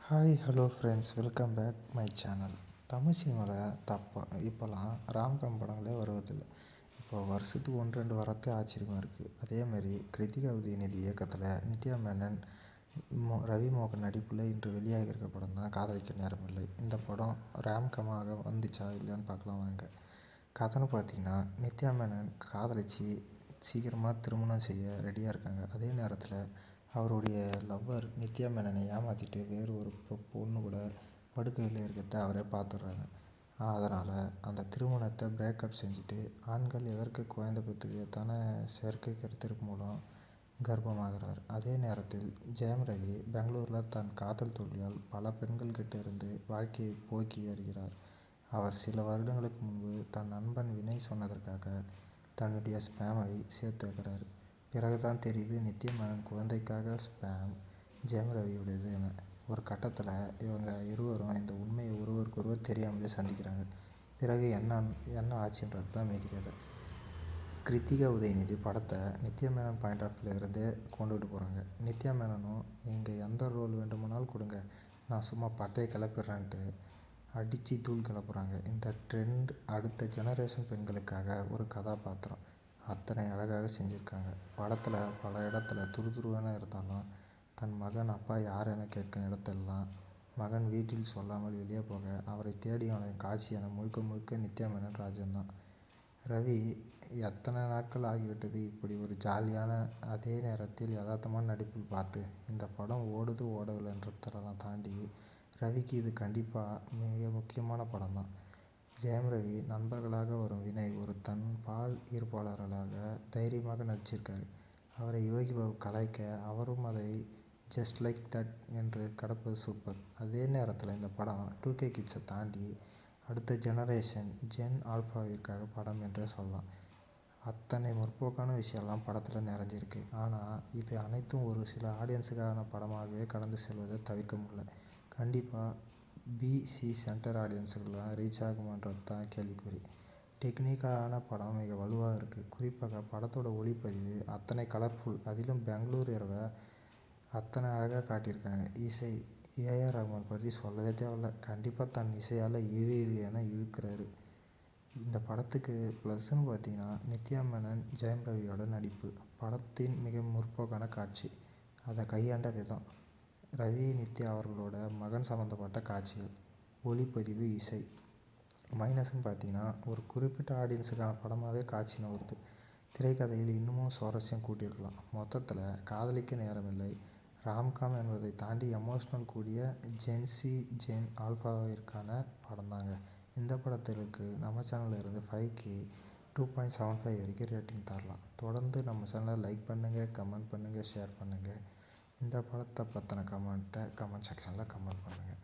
Hi hello friends, welcome back my channel. Tamil சினிமாவில் இப்போல்லாம் romcom படங்களே வருவதில்லை. இப்போ வருஷத்துக்கு 1-2 வரத்தே ஆச்சரியமாக இருக்குது. அதேமாதிரி கிருத்திகா உதயநிதி இயக்கத்தில் நித்யா மேனன், ரவி மோகன் நடிப்பில் இன்று வெளியாகியிருக்க படம் தான் காதலிக்க நேரமில்லை. இந்த படம் ராம்கமாக வந்துச்சா இல்லையான்னு பார்க்கலாம் வாங்க. கதைன்னு பார்த்தீங்கன்னா, நித்யா மேனன் காதலிச்சு சீக்கிரமாக திருமணம் செய்ய ரெடியாக இருக்காங்க. அதே நேரத்தில் அவருடைய லவ்வர் நித்யா மேனனை ஏமாற்றிட்டு வேறு ஒரு பொண்ணு கூட படுக்கையில் இருக்கிறத அவரே பார்த்துடுறாங்க. அதனால் அந்த திருமணத்தை பிரேக்கப் செஞ்சுட்டு ஆண்கள் எதற்கு குழந்தை பெற்றுக்கு தானே செயற்கை கருத்திற்கு மூலம் கர்ப்பமாகிறார். அதே நேரத்தில் ஜெயம் ரவி பெங்களூரில் தன் காதல் தோல்வியால் பல பெண்கள்கிட்ட இருந்து வாழ்க்கையை போக்கி வருகிறார். அவர் சில வருடங்களுக்கு முன்பு தன் நண்பன் வினய் சொன்னதற்காக தன்னுடைய ஸ்பேமை சேர்த்து வைக்கிறார். பிறகுதான் தெரியுது நித்யா மேனன் குழந்தைக்காக ஸ்பேம் ஜெயம் ரவியுடையது என. ஒரு கட்டத்தில் இவங்க இருவரும் இந்த உண்மையை ஒருவருக்கொருவர் தெரியாமலே சந்திக்கிறாங்க. பிறகு என்ன ஆச்சுன்றது தான் மீதி கதை. கிருத்திகா உதயநிதி படத்தை நித்யா மேனன் பாயிண்ட் ஆஃப் வியூவில் இருந்தே கொண்டுகிட்டு போகிறாங்க. நித்யா மேனனும் நீங்கள் எந்த ரோல் வேண்டுமானாலும் கொடுங்க, நான் சும்மா பட்டையை கிளப்பிடுறேன்ட்டு அடித்து தூள் கிளப்புறாங்க. இந்த ட்ரெண்ட் அடுத்த ஜெனரேஷன் பெண்களுக்காக ஒரு கதாபாத்திரம் அத்தனை அழகாக செஞ்சுருக்காங்க. படத்தில் பல இடத்துல துருதுருவான இருந்தாலும் தன் மகன் அப்பா யார் என கேட்கும் இடத்தெல்லாம் மகன் வீட்டில் சொல்லாமல் வெளியே போக அவரை தேடி அவனின் காட்சி என முழுக்க முழுக்க நித்யா மேனன் ராஜ்யம்தான். ரவி எத்தனை நாட்கள் ஆகிவிட்டது இப்படி ஒரு ஜாலியான அதே நேரத்தில் யதார்த்தமான நடிப்பில் பார்த்து. இந்த படம் ஓடுது ஓடவில்லைன்றதெல்லாம் தாண்டி ரவிக்கு இது கண்டிப்பாக மிக முக்கியமான படம் தான். ஜெயம் ரவி நண்பர்களாக வரும் வினய் ஒரு தன் பால் ஈர்ப்பாளர்களாக தைரியமாக நடிச்சிருக்காரு. அவரை யோகி பாபு கலாய்க்க அவரும் அதை ஜஸ்ட் லைக் தட் என்று கடப்பது சூப்பர். அதே நேரத்தில் இந்த படம் 2K கிட்ஸை தாண்டி அடுத்த ஜெனரேஷன் ஜென் ஆல்ஃபாவிற்காக படம் என்றே சொல்லலாம். அத்தனை முற்போக்கான விஷயம்லாம் படத்தில் நிறைஞ்சிருக்கு. ஆனால் இது அனைத்தும் ஒரு சில ஆடியன்ஸுக்கான படமாகவே கடந்து செல்வதை தவிர்க்க முடியல. கண்டிப்பாக BC சென்டர் ஆடியன்ஸுக்கெல்லாம் ரீச் ஆகுமான்றது தான் கேள்விக்குறி. டெக்னிக்கலான படம் மிக வலுவாக இருக்குது. குறிப்பாக படத்தோட ஒளிப்பதிவு அத்தனை கலர்ஃபுல், அதிலும் பெங்களூர் இரவை அத்தனை அழகாக காட்டியிருக்காங்க. இசை AR ரஹ்மான் பற்றி சொல்லவே தேவையில்ல. கண்டிப்பாக தன் இசையால் இழு என இழுக்கிறாரு. இந்த படத்துக்கு ப்ளஸ்ன்னு பார்த்தீங்கன்னா நித்யா மேனன் ஜெயம் ரவியோட நடிப்பு, படத்தின் மிக முற்போக்கான காட்சி, அதை கையாண்ட விதம், ரவி நித்யா அவர்களோட மகன் சம்மந்தப்பட்ட காட்சிகள், ஒளிப்பதிவு, இசை. மைனஸ்ன்னு பார்த்தீங்கன்னா ஒரு குறிப்பிட்ட ஆடியன்ஸுக்கான படமாகவே காட்சி நகருது. திரைக்கதையில் இன்னமும் சுவாரஸ்யம் கூட்டியிருக்கலாம். மொத்தத்தில் காதலிக்க நேரமில்லை ராம்காம் என்பதை தாண்டி எமோஷ்னல் கூடிய ஜென் ஆல்ஃபாவிற்கான படம் தாங்க. இந்த படத்திற்கு நம்ம சேனலில் இருந்து 5க்கு 2.75 வரைக்கும் ரேட்டிங் தரலாம். தொடர்ந்து நம்ம சேனலை லைக் பண்ணுங்கள், கமெண்ட் பண்ணுங்கள், ஷேர் பண்ணுங்கள். இந்த படத்தை பற்றின கமெண்ட் செக்ஷனில் கமெண்ட் பண்ணுங்கள்.